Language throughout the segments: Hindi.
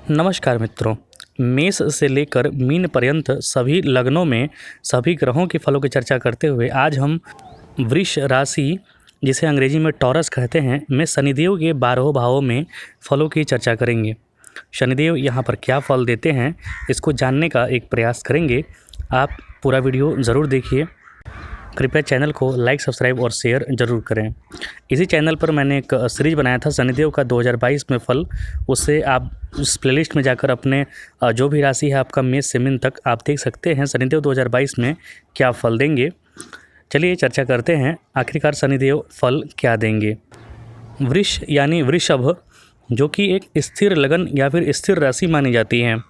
नमस्कार मित्रों। मेष से लेकर मीन पर्यंत सभी लग्नों में सभी ग्रहों के फलों की चर्चा करते हुए आज हम वृष राशि, जिसे अंग्रेजी में टॉरस कहते हैं, में शनिदेव के 12 भावों में फलों की चर्चा करेंगे। शनिदेव यहाँ पर क्या फल देते हैं, इसको जानने का एक प्रयास करेंगे। आप पूरा वीडियो ज़रूर देखिए। कृपया चैनल को लाइक, सब्सक्राइब और शेयर ज़रूर करें। इसी चैनल पर मैंने एक सीरीज़ बनाया था शनिदेव का 2022 में फल। उससे आप उस प्लेलिस्ट में जाकर अपने जो भी राशि है आपका मेष से मीन तक, आप देख सकते हैं शनिदेव 2022 में क्या फल देंगे। चलिए चर्चा करते हैं आखिरकार शनिदेव फल क्या देंगे। वृष यानी वृषभ, जो कि एक स्थिर लगन या फिर स्थिर राशि मानी जाती है।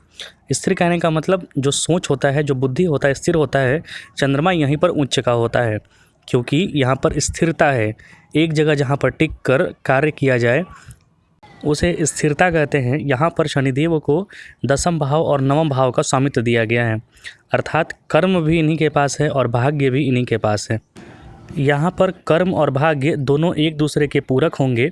स्थिर कहने का मतलब जो सोच होता है, जो बुद्धि होता है, स्थिर होता है। चंद्रमा यहीं पर उच्च का होता है, क्योंकि यहाँ पर स्थिरता है। एक जगह जहाँ पर टिक कर कार्य किया जाए उसे स्थिरता कहते हैं। यहाँ पर शनिदेव को दसम भाव और नवम भाव का स्वामित्व दिया गया है, अर्थात कर्म भी इन्हीं के पास है और भाग्य भी इन्हीं के पास है। यहाँ पर कर्म और भाग्य दोनों एक दूसरे के पूरक होंगे।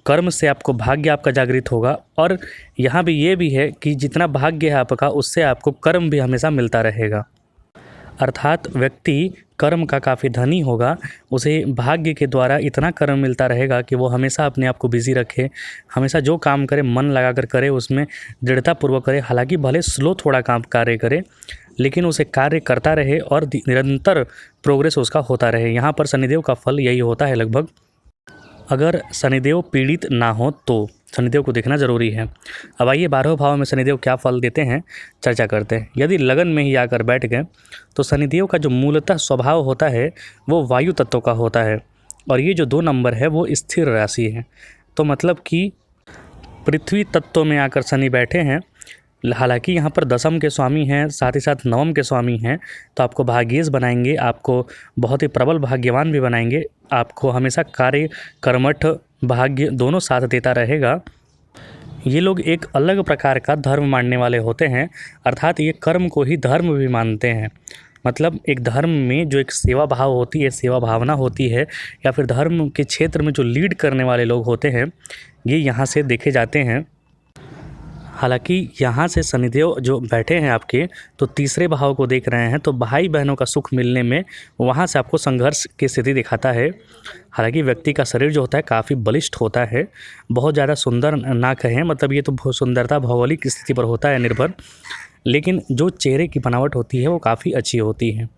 कर्म से आपको भाग्य आपका जागृत होगा, और यहाँ भी ये भी है कि जितना भाग्य है आपका, उससे आपको कर्म भी हमेशा मिलता रहेगा। अर्थात व्यक्ति कर्म का काफ़ी धनी होगा, उसे भाग्य के द्वारा इतना कर्म मिलता रहेगा कि वो हमेशा अपने आप को बिजी रखे, हमेशा जो काम करे मन लगाकर करे, उसमें दृढ़तापूर्वक करे। हालांकि भले स्लो थोड़ा काम कार्य करे, लेकिन उसे कार्य करता रहे और निरंतर प्रोग्रेस उसका होता रहे। यहाँ पर शनिदेव का फल यही होता है लगभग। अगर शनिदेव पीड़ित ना हो तो शनिदेव को देखना जरूरी है। अब आइए 12 भाव में शनिदेव क्या फल देते हैं चर्चा करते हैं। यदि लगन में ही आकर बैठ गए तो शनिदेव का जो मूलतः स्वभाव होता है वो वायु तत्व का होता है, और ये जो 2 नंबर है वो स्थिर राशि है। तो मतलब कि पृथ्वी तत्व में आकर शनि बैठे हैं। हालांकि यहाँ पर दसम के स्वामी हैं, साथ ही साथ नवम के स्वामी हैं, तो आपको भाग्येश बनाएंगे, आपको बहुत ही प्रबल भाग्यवान भी बनाएंगे। आपको हमेशा कार्य, कर्मठ, भाग्य दोनों साथ देता रहेगा। ये लोग एक अलग प्रकार का धर्म मानने वाले होते हैं, अर्थात ये कर्म को ही धर्म भी मानते हैं। मतलब एक धर्म में जो एक सेवा भाव होती है, सेवा भावना होती है, या फिर धर्म के क्षेत्र में जो लीड करने वाले लोग होते हैं, ये यहाँ से देखे जाते हैं। हालांकि यहाँ से शनिदेव जो बैठे हैं आपके, तो तीसरे भाव को देख रहे हैं, तो भाई बहनों का सुख मिलने में वहाँ से आपको संघर्ष की स्थिति दिखाता है। हालांकि व्यक्ति का शरीर जो होता है काफ़ी बलिष्ठ होता है, बहुत ज़्यादा सुंदर ना कहें, मतलब ये तो सुंदरता भौगोलिक स्थिति पर होता है निर्भर, लेकिन जो चेहरे की बनावट होती है वो काफ़ी अच्छी होती है।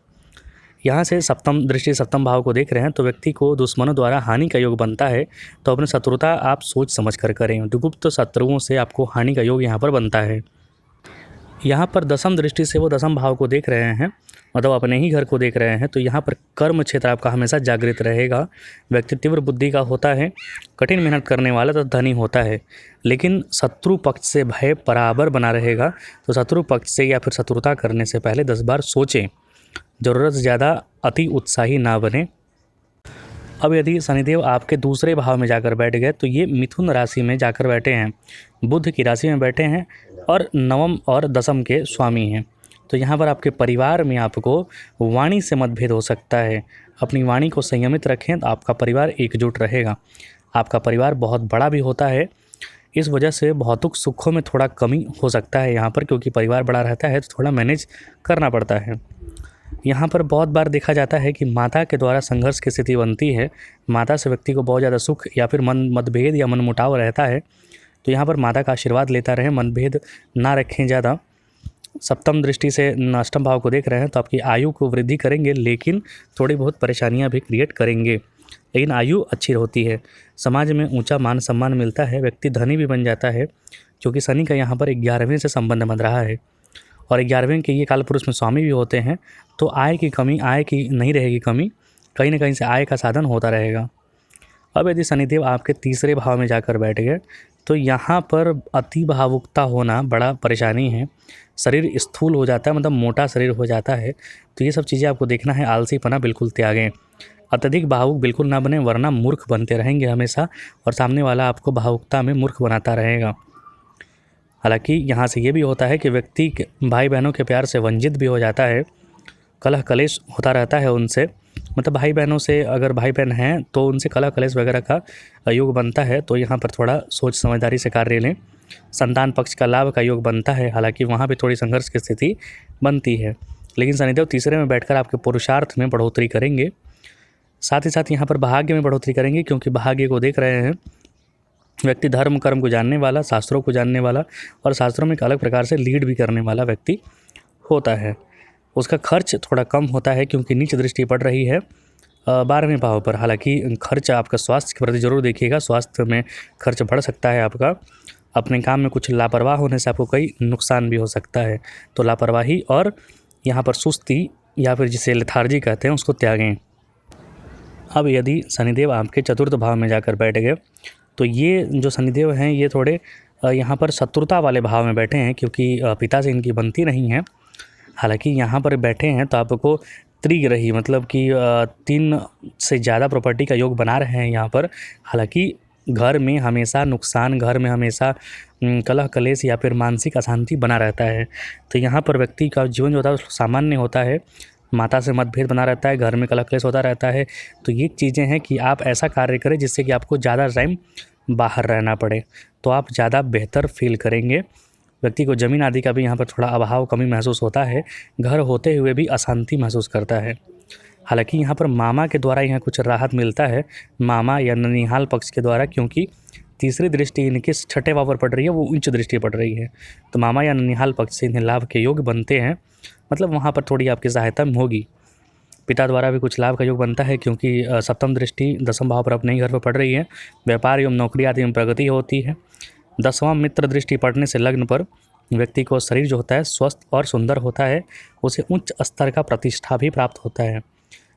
यहाँ से सप्तम दृष्टि सप्तम भाव को देख रहे हैं, तो व्यक्ति को दुश्मनों द्वारा हानि का योग बनता है। तो अपनी शत्रुता आप सोच समझ कर करें, गुप्त शत्रुओं से आपको हानि का योग यहाँ पर बनता है। यहाँ पर दसम दृष्टि से वो दसम भाव को देख रहे हैं, मतलब अपने ही घर को देख रहे हैं, तो यहाँ पर कर्म क्षेत्र आपका हमेशा जागृत रहेगा। व्यक्ति तीव्र बुद्धि का होता है, कठिन मेहनत करने वाला तो धनी होता है, लेकिन शत्रु पक्ष से भय बराबर बना रहेगा। तो शत्रु पक्ष से या फिर शत्रुता करने से पहले 10 बार सोचें, ज़रूरत से ज़्यादा अति उत्साही ना बने। अब यदि शनिदेव आपके दूसरे भाव में जाकर बैठ गए, तो ये मिथुन राशि में जाकर बैठे हैं, बुध की राशि में बैठे हैं, और नवम और दसम के स्वामी हैं। तो यहाँ पर आपके परिवार में आपको वाणी से मतभेद हो सकता है। अपनी वाणी को संयमित रखें तो आपका परिवार एकजुट रहेगा। आपका परिवार बहुत बड़ा भी होता है, इस वजह से भौतिक सुखों में थोड़ा कमी हो सकता है यहाँ पर, क्योंकि परिवार बड़ा रहता है तो थोड़ा मैनेज करना पड़ता है। यहाँ पर बहुत बार देखा जाता है कि माता के द्वारा संघर्ष की स्थिति बनती है। माता से व्यक्ति को बहुत ज़्यादा सुख या फिर मतभेद या मनमुटाव रहता है, तो यहाँ पर माता का आशीर्वाद लेता रहे, मनभेद ना रखें ज़्यादा। सप्तम दृष्टि से अष्टम भाव को देख रहे हैं, तो आपकी आयु को वृद्धि करेंगे, लेकिन थोड़ी बहुत परेशानियाँ भी क्रिएट करेंगे, लेकिन आयु अच्छी होती है। समाज में ऊंचा मान सम्मान मिलता है, व्यक्ति धनी भी बन जाता है, क्योंकि शनि का यहाँ पर 11वें से संबंध बन रहा है, और 11वें के ये कालपुरुष में स्वामी भी होते हैं। तो आय की नहीं रहेगी कमी, कहीं ना कहीं से आय का साधन होता रहेगा। अब यदि शनिदेव आपके तीसरे भाव में जाकर बैठ गए, तो यहाँ पर अति भावुकता होना बड़ा परेशानी है। शरीर स्थूल हो जाता है, मतलब मोटा शरीर हो जाता है। तो ये सब चीज़ें आपको देखना है। आलसीपना बिल्कुल त्यागें, अत्यधिक भावुक बिल्कुल ना बने, वरना मूर्ख बनते रहेंगे हमेशा, और सामने वाला आपको भावुकता में मूर्ख बनाता रहेगा। हालांकि यहाँ से ये भी होता है कि व्यक्ति भाई बहनों के प्यार से वंचित भी हो जाता है, कलह कलेश होता रहता है उनसे। मतलब भाई बहनों से, अगर भाई बहन हैं तो उनसे कलह कलेश वगैरह का योग बनता है। तो यहाँ पर थोड़ा सोच समझदारी से कार्य लें। संतान पक्ष का लाभ का योग बनता है, हालांकि वहाँ पे थोड़ी संघर्ष की स्थिति बनती है। लेकिन शनिदेव तीसरे में बैठकर आपके पुरुषार्थ में बढ़ोतरी करेंगे। साथ ही साथ यहाँ पर भाग्य में बढ़ोतरी करेंगे, क्योंकि भाग्य को देख रहे हैं। व्यक्ति धर्म कर्म को जानने वाला, शास्त्रों को जानने वाला और शास्त्रों में एक अलग प्रकार से लीड भी करने वाला व्यक्ति होता है। उसका खर्च थोड़ा कम होता है, क्योंकि नीच दृष्टि पड़ रही है 12वें भाव पर। हालांकि खर्च आपका स्वास्थ्य के प्रति ज़रूर देखिएगा, स्वास्थ्य में खर्च बढ़ सकता है आपका। अपने काम में कुछ लापरवाह होने से आपको कई नुकसान भी हो सकता है, तो लापरवाही और यहाँ पर सुस्ती या फिर जिसे लेथार्जी कहते हैं उसको त्यागें। अब यदि शनिदेव आपके चतुर्थ भाव में जाकर बैठ गए, तो ये जो शनिदेव हैं ये थोड़े यहाँ पर शत्रुता वाले भाव में बैठे हैं, क्योंकि पिता से इनकी बनती नहीं है। हालांकि यहाँ पर बैठे हैं तो आपको त्रिग्रही मतलब कि 3 से ज़्यादा प्रॉपर्टी का योग बना रहे हैं यहाँ पर। हालांकि घर में हमेशा नुकसान, घर में हमेशा कलह कलेश या फिर मानसिक अशांति बना रहता है। तो यहाँ पर व्यक्ति का जीवन जो होता है सामान्य होता है, माता से मतभेद बना रहता है, घर में कलह क्लेश होता रहता है। तो ये चीज़ें हैं कि आप ऐसा कार्य करें जिससे कि आपको ज़्यादा टाइम बाहर रहना पड़े, तो आप ज़्यादा बेहतर फील करेंगे। व्यक्ति को ज़मीन आदि का भी यहाँ पर थोड़ा अभाव कमी महसूस होता है, घर होते हुए भी अशांति महसूस करता है। हालांकि यहाँ पर मामा के द्वारा यहाँ कुछ राहत मिलता है, मामा या ननिहाल पक्ष के द्वारा, क्योंकि तीसरी दृष्टि इनके छठे भाव पर पड़ रही है, वो उच्च दृष्टि पड़ रही है। तो मामा या ननिहाल पक्ष से इन्हें लाभ के योग बनते हैं, मतलब वहाँ पर थोड़ी आपकी सहायता होगी। पिता द्वारा भी कुछ लाभ का योग बनता है, क्योंकि सप्तम दृष्टि 10वें भाव पर अपने ही घर पर पड़ रही है। व्यापार एवं नौकरी आदि में प्रगति होती है। 10वां मित्र दृष्टि पड़ने से लग्न पर व्यक्ति को शरीर जो होता है स्वस्थ और सुंदर होता है, उसे उच्च स्तर का प्रतिष्ठा भी प्राप्त होता है।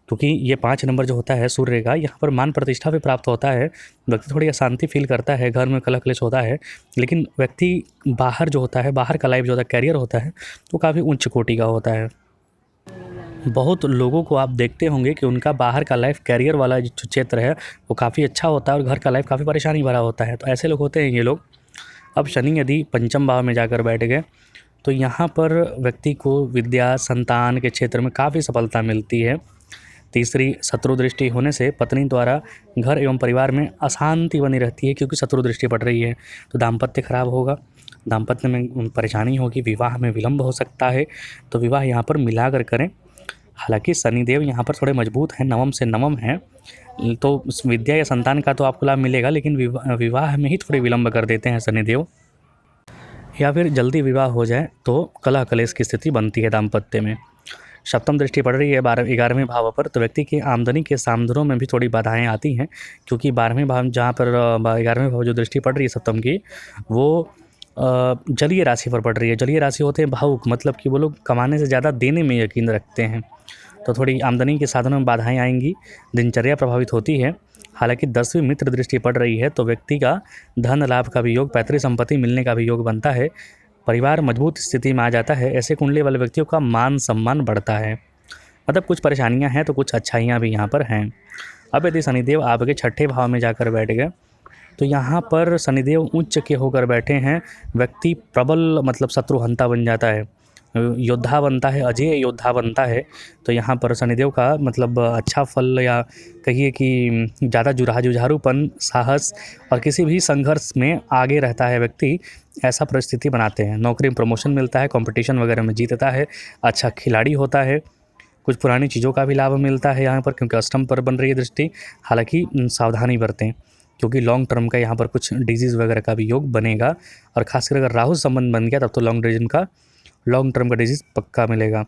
क्योंकि ये 5 नंबर जो होता है सूर्य का, यहाँ पर मान प्रतिष्ठा भी प्राप्त होता है। व्यक्ति थोड़ी अशांति फील करता है, घर में कलह क्लेश होता है, लेकिन व्यक्ति बाहर जो होता है, बाहर का लाइफ जो होता है, कैरियर होता है, तो काफ़ी उच्च कोटि का होता है। बहुत लोगों को आप देखते होंगे कि उनका बाहर का लाइफ, कैरियर वाला जो क्षेत्र है वो काफ़ी अच्छा होता है और घर का लाइफ काफ़ी परेशानी भरा होता है। तो ऐसे लोग होते हैं ये लोग। अब शनि यदि पंचम भाव में जाकर बैठ गए, तो यहाँ पर व्यक्ति को विद्या संतान के क्षेत्र में काफ़ी सफलता मिलती है। तीसरी शत्रु दृष्टि होने से पत्नी द्वारा घर एवं परिवार में अशांति बनी रहती है, क्योंकि शत्रु दृष्टि पड़ रही है। तो दाम्पत्य खराब होगा, दाम्पत्य में परेशानी होगी, विवाह में विलंब हो सकता है। तो विवाह यहाँ पर मिला कर करें। हालांकि शनिदेव यहाँ पर थोड़े मजबूत हैं, नवम से नवम हैं, तो विद्या या संतान का तो आपको लाभ मिलेगा, लेकिन विवाह में ही थोड़े विलंब कर देते हैं शनिदेव, या फिर जल्दी विवाह हो जाए तो कलह कलेश की स्थिति बनती है दाम्पत्य में। सप्तम दृष्टि पड़ रही है 11वें भाव पर, तो व्यक्ति की आमदनी के साधनों में भी थोड़ी बाधाएं आती हैं, क्योंकि 12वें भाव जहाँ पर 11वें भाव जो दृष्टि पड़ रही है सप्तम की, वो जलीय राशि पर पड़ रही है। जलीय राशि होते हैं भावुक, मतलब कि वो लोग कमाने से ज़्यादा देने में यकीन रखते हैं। तो थोड़ी आमदनी के साधनों में बाधाएं आएंगी, दिनचर्या प्रभावित होती है। हालांकि 10वीं मित्र दृष्टि पड़ रही है, तो व्यक्ति का धन लाभ का भी योग, पैतृक संपत्ति मिलने का भी योग बनता है। परिवार मजबूत स्थिति में आ जाता है। ऐसे कुंडली वाले व्यक्तियों का मान सम्मान बढ़ता है। मतलब कुछ परेशानियां हैं तो कुछ अच्छाइयां भी यहाँ पर हैं। अब यदि शनिदेव आपके छठे भाव में जाकर बैठ गए, तो यहाँ पर शनिदेव उच्च के होकर बैठे हैं। व्यक्ति प्रबल मतलब शत्रुहंता बन जाता है, योद्धा बनता है, अजेय योद्धा बनता है। तो यहाँ पर शनिदेव का मतलब अच्छा फल, या कहिए कि ज़्यादा जुझारूपन, साहस और किसी भी संघर्ष में आगे रहता है व्यक्ति, ऐसा परिस्थिति बनाते हैं। नौकरी में प्रमोशन मिलता है, कंपटीशन वगैरह में जीतता है, अच्छा खिलाड़ी होता है। कुछ पुरानी चीज़ों का भी लाभ मिलता है यहाँ पर, क्योंकि अष्टम पर बन रही है दृष्टि। हालांकि सावधानी बरतें, क्योंकि लॉन्ग टर्म का यहाँ पर कुछ डिजीज़ वगैरह का भी योग बनेगा, और खासकर अगर राहु संबंध बन गया तब तो लॉन्ग टर्म का डिजीज़ पक्का मिलेगा।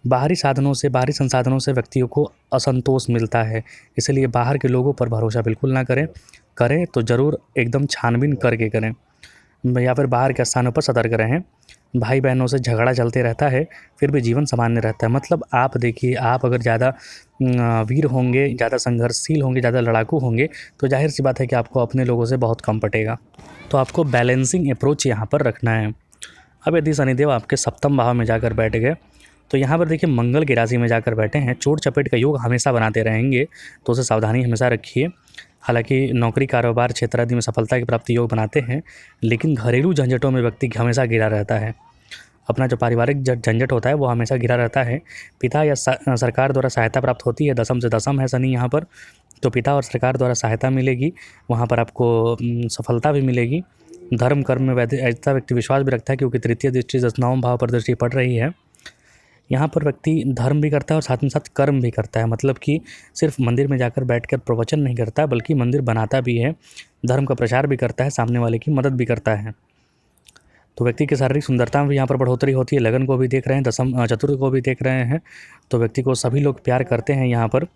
बाहरी साधनों से, बाहरी संसाधनों से व्यक्तियों को असंतोष मिलता है, इसलिए बाहर के लोगों पर भरोसा बिल्कुल ना करें तो ज़रूर एकदम छानबीन करके करें, या फिर बाहर के स्थानों पर सतर्क रहें। भाई बहनों से झगड़ा चलते रहता है, फिर भी जीवन सामान्य रहता है। मतलब आप देखिए, आप अगर ज़्यादा वीर होंगे, ज़्यादा संघर्षशील होंगे, ज़्यादा लड़ाकू होंगे, तो जाहिर सी बात है कि आपको अपने लोगों से बहुत कम पटेगा। तो आपको बैलेंसिंग अप्रोच यहाँ पर रखना है। अब यदि शनिदेव आपके सप्तम भाव में जाकर बैठ गए, तो यहाँ पर देखिए मंगल की राशि में जाकर बैठे हैं। चोट चपेट का योग हमेशा बनाते रहेंगे, तो उसे सावधानी हमेशा रखिए। हालांकि नौकरी कारोबार क्षेत्र आदि में सफलता की प्राप्ति योग बनाते हैं, लेकिन घरेलू झंझटों में व्यक्ति हमेशा घिरा रहता है। अपना जो पारिवारिक झंझट होता है वो हमेशा घिरा रहता है। पिता या सरकार द्वारा सहायता प्राप्त होती है। दसम से दसम है शनि यहाँ पर, तो पिता और सरकार द्वारा सहायता मिलेगी, वहाँ पर आपको सफलता भी मिलेगी। धर्म कर्म में ऐसा व्यक्ति विश्वास भी रखता है क्योंकि तृतीय दृष्टि 10वां भाव पर दृष्टि पड़ रही है। यहाँ पर व्यक्ति धर्म भी करता है और साथ में साथ कर्म भी करता है, मतलब कि सिर्फ मंदिर में जाकर बैठकर प्रवचन नहीं करता बल्कि मंदिर बनाता भी है, धर्म का प्रचार भी करता है, सामने वाले की मदद भी करता है। तो व्यक्ति की शारीरिक सुंदरता में भी यहाँ पर बढ़ोतरी होती है। लगन को भी देख रहे हैं, दशम चतुर्थ को भी देख रहे हैं, तो व्यक्ति को सभी लोग प्यार करते हैं यहाँ पर।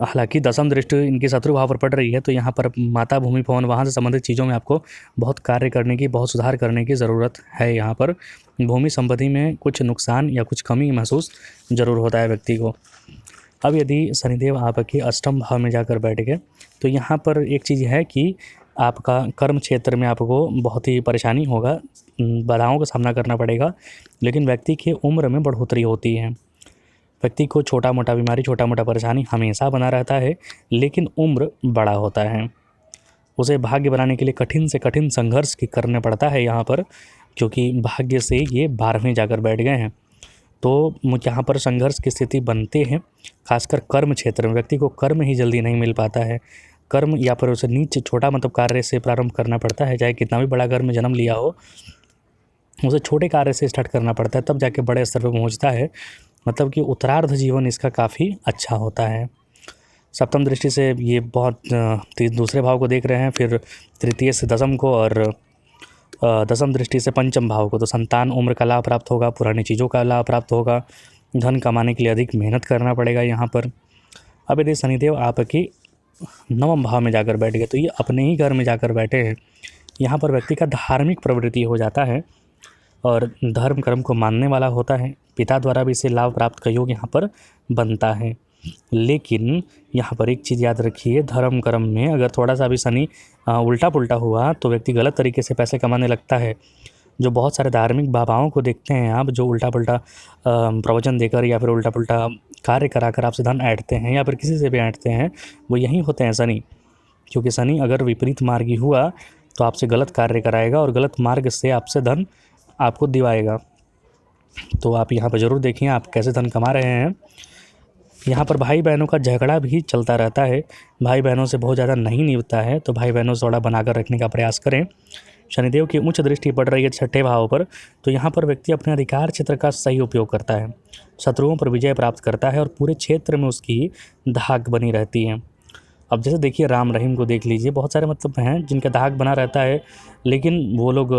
हालांकि दशम दृष्टि इनकी शत्रु भाव पर पड़ रही है, तो यहाँ पर माता, भूमि, पवन, वहाँ से संबंधित चीज़ों में आपको बहुत कार्य करने की, बहुत सुधार करने की ज़रूरत है। यहाँ पर भूमि संपत्ति में कुछ नुकसान या कुछ कमी महसूस ज़रूर होता है व्यक्ति को। अब यदि शनिदेव आपके अष्टम भाव में जाकर बैठ गए तो यहाँ पर एक चीज़ है कि आपका कर्म क्षेत्र में आपको बहुत ही परेशानी होगा, बाधाओं का सामना करना पड़ेगा, लेकिन व्यक्ति की उम्र में बढ़ोतरी होती है। व्यक्ति को छोटा मोटा बीमारी, छोटा मोटा परेशानी हमेशा बना रहता है, लेकिन उम्र बड़ा होता है। उसे भाग्य बनाने के लिए कठिन से कठिन संघर्ष करना पड़ता है यहाँ पर, क्योंकि भाग्य से ये 12वें जाकर बैठ गए हैं। तो यहाँ पर संघर्ष की स्थिति बनते हैं, खासकर कर्म क्षेत्र में। व्यक्ति को कर्म ही जल्दी नहीं मिल पाता है। कर्म या पर उसे नीच छोटा मतलब कार्य से प्रारंभ करना पड़ता है, चाहे कितना भी बड़ा घर में जन्म लिया हो, उसे छोटे कार्य से स्टार्ट करना पड़ता है, तब जाके बड़े स्तर पर पहुँचता है। मतलब कि उत्तरार्ध जीवन इसका काफ़ी अच्छा होता है। सप्तम दृष्टि से ये बहुत दूसरे भाव को देख रहे हैं, फिर तृतीय से दसम को, और दसम दृष्टि से पंचम भाव को। तो संतान, उम्र का लाभ प्राप्त होगा, पुरानी चीज़ों का लाभ प्राप्त होगा, धन कमाने के लिए अधिक मेहनत करना पड़ेगा यहाँ पर। अब यदि शनिदेव आपकी नवम भाव में जाकर बैठ गए तो ये अपने ही घर में जाकर बैठे हैं। यहाँ पर व्यक्ति का धार्मिक प्रवृत्ति हो जाता है और धर्म कर्म को मानने वाला होता है। पिता द्वारा भी इसे लाभ प्राप्त का योग यहाँ पर बनता है। लेकिन यहाँ पर एक चीज़ याद रखिए, धर्म कर्म में अगर थोड़ा सा भी शनि उल्टा पुल्टा हुआ तो व्यक्ति गलत तरीके से पैसे कमाने लगता है। जो बहुत सारे धार्मिक बाबाओं को देखते हैं आप, जो उल्टा पुल्टा प्रवचन देकर या फिर उल्टा पुल्टा कार्य कराकर आपसे धन ऐंठते हैं या फिर किसी से भी ऐंठते हैं, वो यही होते हैं शनि। क्योंकि शनि अगर विपरीत मार्गी हुआ तो आपसे गलत कार्य कराएगा और गलत मार्ग से आपसे धन आपको दिवाएगा। तो आप यहाँ पर ज़रूर देखिए आप कैसे धन कमा रहे हैं। यहाँ पर भाई बहनों का झगड़ा भी चलता रहता है, भाई बहनों से बहुत ज़्यादा नहीं निभता है, तो भाई बहनों से थोड़ा बनाकर रखने का प्रयास करें। शनिदेव की उच्च दृष्टि पड़ रही है छठे भाव पर, तो यहाँ पर व्यक्ति अपने अधिकार क्षेत्र का सही उपयोग करता है, शत्रुओं पर विजय प्राप्त करता है और पूरे क्षेत्र में उसकी धाक बनी रहती है। अब जैसे देखिए राम रहीम को देख लीजिए, बहुत सारे मतलब हैं जिनका धाक बना रहता है, लेकिन वो लोग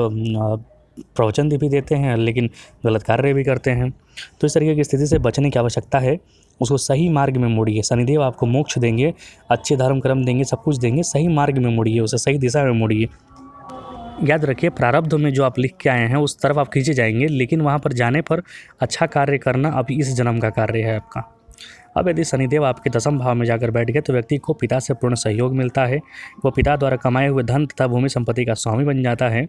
प्रवचन भी देते हैं लेकिन गलत कार्य भी करते हैं। तो इस तरीके की स्थिति से बचने की आवश्यकता है, उसको सही मार्ग में मोड़िए। शनिदेव आपको मोक्ष देंगे, अच्छे धर्म कर्म देंगे, सब कुछ देंगे, सही मार्ग में मोड़िए, उसे सही दिशा में मोड़िए। याद रखिए प्रारब्ध में जो आप लिख के आए हैं उस तरफ आप खींचे जाएंगे, लेकिन वहाँ पर जाने पर अच्छा कार्य करना अब इस जन्म का कार्य है आपका। अब यदि शनिदेव आपके दसम भाव में जाकर बैठ गए तो व्यक्ति को पिता से पूर्ण सहयोग मिलता है, वो पिता द्वारा कमाए हुए धन तथा भूमि संपत्ति का स्वामी बन जाता है।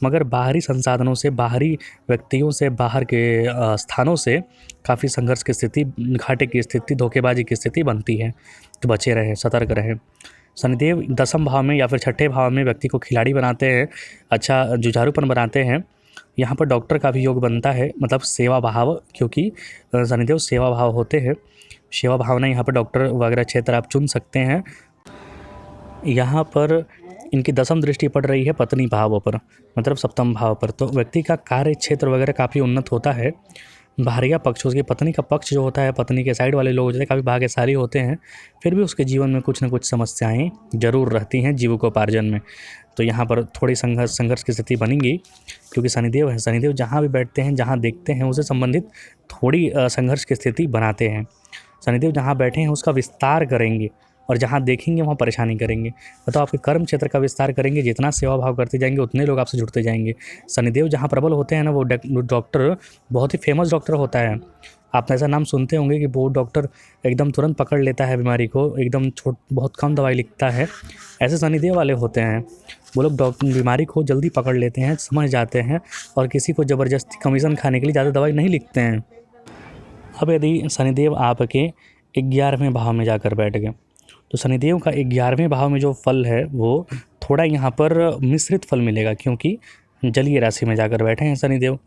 मगर बाहरी संसाधनों से, बाहरी व्यक्तियों से, बाहर के स्थानों से काफ़ी संघर्ष की स्थिति, घाटे की स्थिति, धोखेबाजी की स्थिति बनती है, तो बचे रहें, सतर्क रहें। शनिदेव दसम भाव में या फिर छठे भाव में व्यक्ति को खिलाड़ी बनाते हैं, अच्छा जुझारूपन बनाते हैं। यहाँ पर डॉक्टर का भी योग बनता है, मतलब सेवा भाव, क्योंकि शनिदेव सेवा भाव होते हैं। सेवा भावना यहाँ पर डॉक्टर वगैरह क्षेत्र आप चुन सकते हैं। यहाँ पर इनकी दसम दृष्टि पड़ रही है पत्नी भाव पर, मतलब सप्तम भाव पर, तो व्यक्ति का कार्य क्षेत्र वगैरह काफ़ी उन्नत होता है। भार्या पक्ष, उसकी पत्नी का पक्ष जो होता है, पत्नी के साइड वाले लोग जो है काफ़ी भाग्यशाली होते हैं, फिर भी उसके जीवन में कुछ न कुछ समस्याएं जरूर रहती हैं जीविकोपार्जन में। तो यहाँ पर थोड़ी संघर्ष की स्थिति बनेगी, क्योंकि शनिदेव है। शनिदेव जहाँ भी बैठते हैं, जहाँ देखते हैं, उससे संबंधित थोड़ी संघर्ष की स्थिति बनाते हैं। शनिदेव जहाँ बैठे हैं उसका विस्तार करेंगे और जहाँ देखेंगे वहाँ परेशानी करेंगे। मतलब आपके कर्म क्षेत्र का विस्तार करेंगे, जितना सेवा भाव करते जाएंगे उतने लोग आपसे जुड़ते जाएंगे। शनिदेव जहाँ प्रबल होते हैं ना, वो डॉक्टर बहुत ही फेमस डॉक्टर होता है। आपने ऐसा नाम सुनते होंगे कि वो डॉक्टर एकदम तुरंत पकड़ लेता है बीमारी को, एकदम बहुत कम दवाई लिखता है। ऐसे शनिदेव वाले होते हैं, वो लोग बीमारी को जल्दी पकड़ लेते हैं, समझ जाते हैं और किसी को ज़बरदस्ती कमीशन खाने के लिए ज़्यादा दवाई नहीं लिखते हैं। अब यदि शनिदेव आपके 11वें भाव में जाकर बैठ गए तो शनिदेव का 11वें भाव में जो फल है वो थोड़ा यहाँ पर मिश्रित फल मिलेगा, क्योंकि जलीय राशि में जाकर बैठे हैं शनिदेव।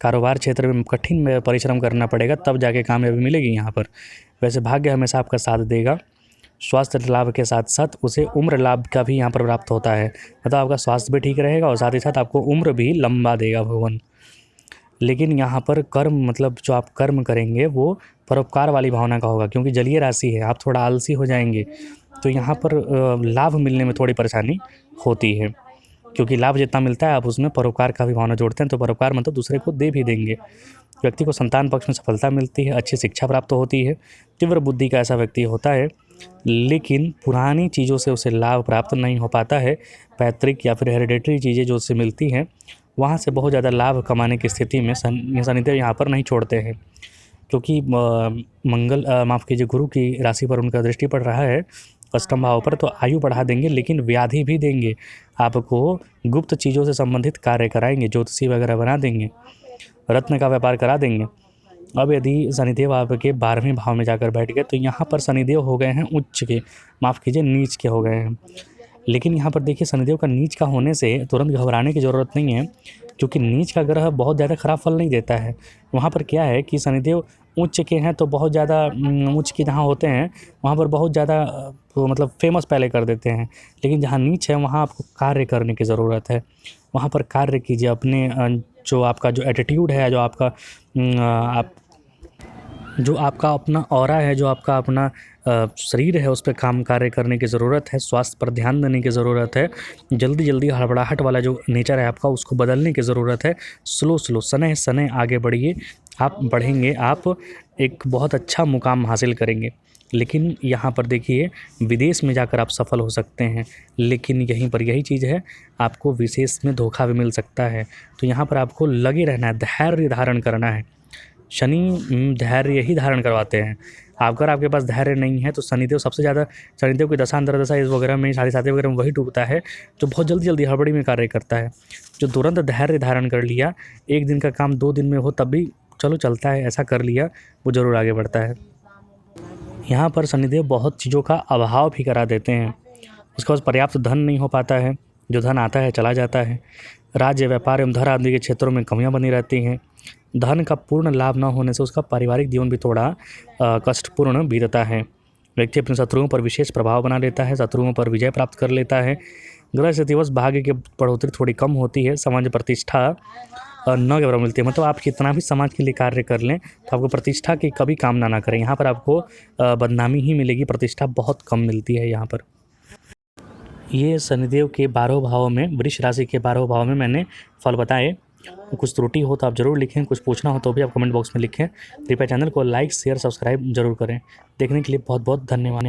कारोबार क्षेत्र में कठिन परिश्रम करना पड़ेगा, तब जाके कामयाबी मिलेगी यहाँ पर। वैसे भाग्य हमेशा आपका साथ देगा। स्वास्थ्य लाभ के साथ साथ उसे उम्र लाभ का भी यहाँ पर प्राप्त होता है। मतलब आपका स्वास्थ्य भी ठीक रहेगा और साथ ही साथ आपको उम्र भी लंबा देगा भगवान। लेकिन यहाँ पर कर्म मतलब जो आप कर्म करेंगे वो परोपकार वाली भावना का होगा, क्योंकि जलीय राशि है, आप थोड़ा आलसी हो जाएंगे तो यहाँ पर लाभ मिलने में थोड़ी परेशानी होती है, क्योंकि लाभ जितना मिलता है आप उसमें परोपकार का भी भावना जोड़ते हैं, तो परोपकार मतलब दूसरे को दे भी देंगे। व्यक्ति को संतान पक्ष में सफलता मिलती है, अच्छी शिक्षा प्राप्त होती है, तीव्र बुद्धि का ऐसा व्यक्ति होता है, लेकिन पुरानी चीज़ों से उसे लाभ प्राप्त नहीं हो पाता है। पैतृक या फिर हेरिडेटरी चीज़ें जो उससे मिलती हैं वहाँ से बहुत ज़्यादा लाभ कमाने की स्थिति में शनिदेव यहाँ पर नहीं छोड़ते हैं, क्योंकि मंगल माफ़ कीजिए गुरु की राशि पर उनका दृष्टि पड़ रहा है अष्टम भाव पर, तो आयु बढ़ा देंगे लेकिन व्याधि भी देंगे। आपको गुप्त चीज़ों से संबंधित कार्य कराएंगे, ज्योतिषी वगैरह बना देंगे, रत्न का व्यापार करा देंगे। अब यदि शनिदेव आपके 12वें भाव में जाकर बैठ गए तो यहाँ पर शनिदेव हो गए हैं उच्च के, माफ़ कीजिए नीच के हो गए हैं। लेकिन यहाँ पर देखिए शनिदेव का नीच का होने से तुरंत घबराने की ज़रूरत नहीं है, क्योंकि नीच का ग्रह बहुत ज़्यादा खराब फल नहीं देता है। वहाँ पर क्या है कि शनिदेव उच्च के हैं तो बहुत ज़्यादा उच्च के जहाँ होते हैं वहाँ पर बहुत ज़्यादा मतलब फेमस पहले कर देते हैं, लेकिन जहाँ नीच है वहाँ आपको कार्य करने की ज़रूरत है। वहाँ पर कार्य कीजिए, अपने जो आपका जो एटीट्यूड है, जो आपका अपना ऑरा है, जो आपका अपना शरीर है, उस पर कार्य करने की ज़रूरत है। स्वास्थ्य पर ध्यान देने की ज़रूरत है। जल्दी हड़बड़ाहट वाला जो नेचर है आपका उसको बदलने की ज़रूरत है। स्लो सने आगे बढ़िए, आप बढ़ेंगे, आप एक बहुत अच्छा मुकाम हासिल करेंगे। लेकिन यहाँ पर देखिए विदेश में जाकर आप सफल हो सकते हैं, लेकिन यहीं पर यही चीज़ है, आपको विशेष में धोखा भी मिल सकता है। तो यहाँ पर आपको लगे रहना है, धैर्य धारण करना है। शनि धैर्य ही धारण करवाते हैं। अगर आपके पास धैर्य नहीं है तो शनिदेव सबसे ज़्यादा, शनिदेव की दशा अंतर्दशा इस वगैरह में, साढ़े साथी वगैरह में वही डूबता है जो बहुत जल्दी हड़बड़ी में कार्य करता है। जो तुरंत धैर्य धारण कर लिया, एक दिन का काम 2 दिन में हो तब भी चलो चलता है, ऐसा कर लिया, वो ज़रूर आगे बढ़ता है। यहाँ पर शनिदेव बहुत चीज़ों का अभाव भी करा देते हैं। उसके पास पर्याप्त धन नहीं हो पाता है, जो धन आता है चला जाता है। राज्य, व्यापार एवं धन आदि के क्षेत्रों में कमियां बनी रहती हैं। धन का पूर्ण लाभ न होने से उसका पारिवारिक जीवन भी थोड़ा कष्टपूर्ण बीतता है। व्यक्ति अपने शत्रुओं पर विशेष प्रभाव बना लेता है, शत्रुओं पर विजय प्राप्त कर लेता है। ग्रह से दिवस भाग्य की बढ़ोतरी थोड़ी कम होती है। समाज प्रतिष्ठा न के बराबर मिलती है। मतलब आप कितना भी समाज के लिए कार्य कर लें तो आपको प्रतिष्ठा की कभी कामना ना करें। यहाँ पर आपको बदनामी ही मिलेगी, प्रतिष्ठा बहुत कम मिलती है यहाँ पर। ये शनिदेव के 12 भावों में, वृष राशि के 12 भावों में मैंने फल बताए। कुछ त्रुटि हो तो आप ज़रूर लिखें, कुछ पूछना हो तो भी आप कमेंट बॉक्स में लिखें। कृपया चैनल को लाइक, शेयर, सब्सक्राइब जरूर करें। देखने के लिए बहुत बहुत धन्यवाद।